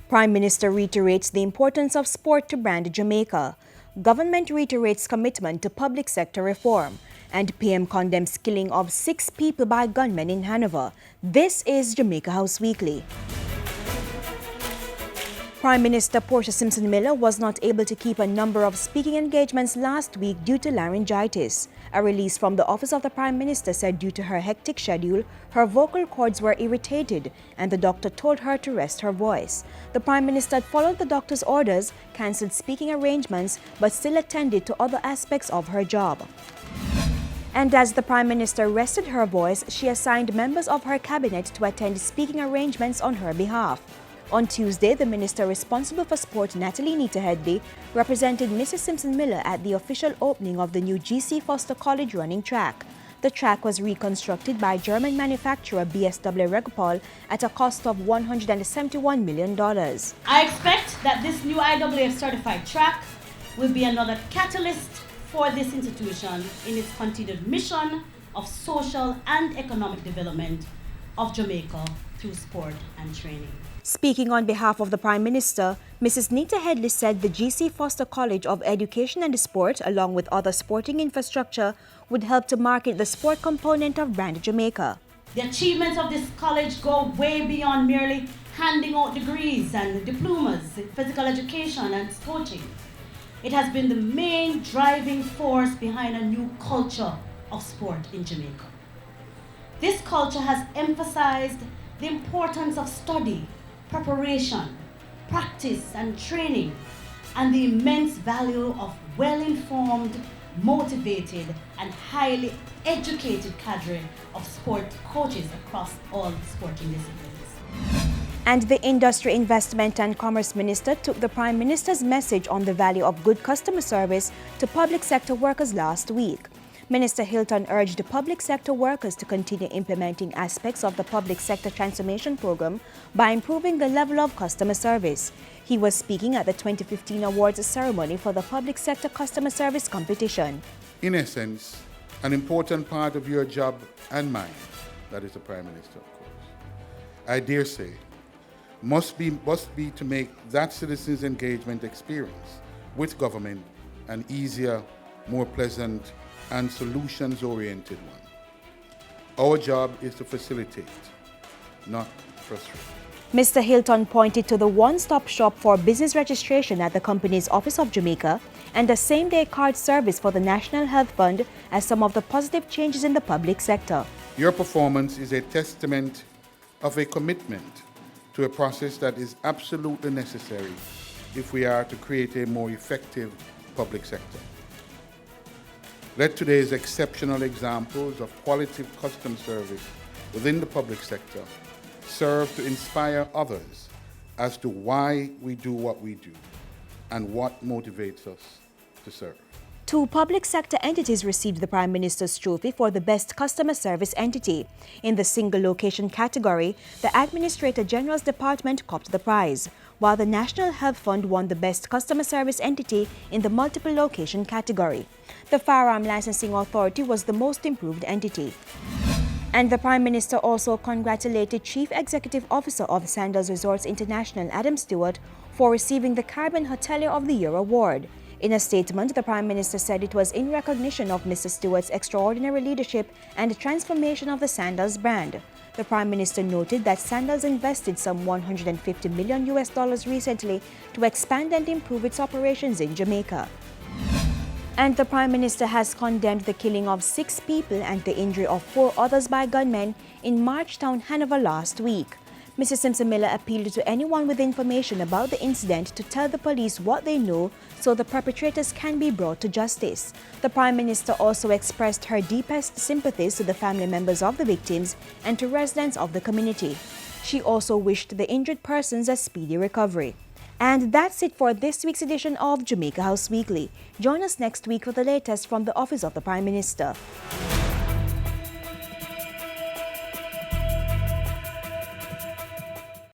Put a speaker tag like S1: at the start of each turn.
S1: Prime Minister reiterates the importance of sport to brand Jamaica. Government reiterates commitment to public sector reform. And PM condemns killing of 6 people by gunmen in Hanover. This is Jamaica House Weekly. Prime Minister Portia Simpson was not able to keep a number of speaking engagements last week due to laryngitis. A release from the office of the Prime Minister said due to her hectic schedule, her vocal cords were irritated and the doctor told her to rest her voice. The Prime Minister had followed the doctor's orders, cancelled speaking arrangements, but still attended to other aspects of her job. And as the Prime Minister rested her voice, she assigned members of her cabinet to attend speaking arrangements on her behalf. On Tuesday, the minister responsible for sport, Natalie Headley, represented Mrs. Simpson Miller at the official opening of the new G.C. Foster College running track. The track was reconstructed by German manufacturer BSW Regopol at a cost of $171 million.
S2: I expect that this new IAAF certified track will be another catalyst for this institution in its continued mission of social and economic development of Jamaica through sport and training.
S1: Speaking on behalf of the Prime Minister, Mrs. Nita Headley said the G.C. Foster College of Education and Sport, along with other sporting infrastructure, would help to market the sport component of Brand Jamaica.
S2: The achievements of this college go way beyond merely handing out degrees and diplomas in physical education and coaching. It has been the main driving force behind a new culture of sport in Jamaica. This culture has emphasized the importance of study, preparation, practice and training, and the immense value of well-informed, motivated and highly educated cadre of sport coaches across all sporting disciplines.
S1: And the Industry, Investment and Commerce Minister took the Prime Minister's message on the value of good customer service to public sector workers last week. Minister Hilton urged public sector workers to continue implementing aspects of the public sector transformation program by improving the level of customer service. He was speaking at the 2015 awards ceremony for the public sector customer service competition.
S3: In essence, an important part of your job and mine, that is the Prime Minister, of course, I dare say, must be to make that citizens' engagement experience with government an easier, more pleasant, and solutions-oriented one. Our job is to facilitate, not frustrate.
S1: Mr. Hilton pointed to the one-stop shop for business registration at the company's Office of Jamaica and the same-day card service for the National Health Fund as some of the positive changes in the public sector.
S3: Your performance is a testament of a commitment to a process that is absolutely necessary if we are to create a more effective public sector. Let today's exceptional examples of quality customer service within the public sector serve to inspire others as to why we do what we do and what motivates us to serve.
S1: 2 public sector entities received the Prime Minister's trophy for the Best Customer Service Entity. In the single location category, the Administrator General's Department copped the prize, while the National Health Fund won the Best Customer Service Entity in the multiple location category. The Firearm Licensing Authority was the most improved entity. And the Prime Minister also congratulated Chief Executive Officer of Sandals Resorts International, Adam Stewart, for receiving the Caribbean Hotelier of the Year award. In a statement, the Prime Minister said it was in recognition of Mr. Stewart's extraordinary leadership and the transformation of the Sandals brand. The Prime Minister noted that Sandals invested some $150 million recently to expand and improve its operations in Jamaica. And the Prime Minister has condemned the killing of 6 people and the injury of 4 others by gunmen in Marchtown, Hanover last week. Mrs. Simpson appealed to anyone with information about the incident to tell the police what they know so the perpetrators can be brought to justice. The Prime Minister also expressed her deepest sympathies to the family members of the victims and to residents of the community. She also wished the injured persons a speedy recovery. And that's it for this week's edition of Jamaica House Weekly. Join us next week for the latest from the Office of the Prime Minister.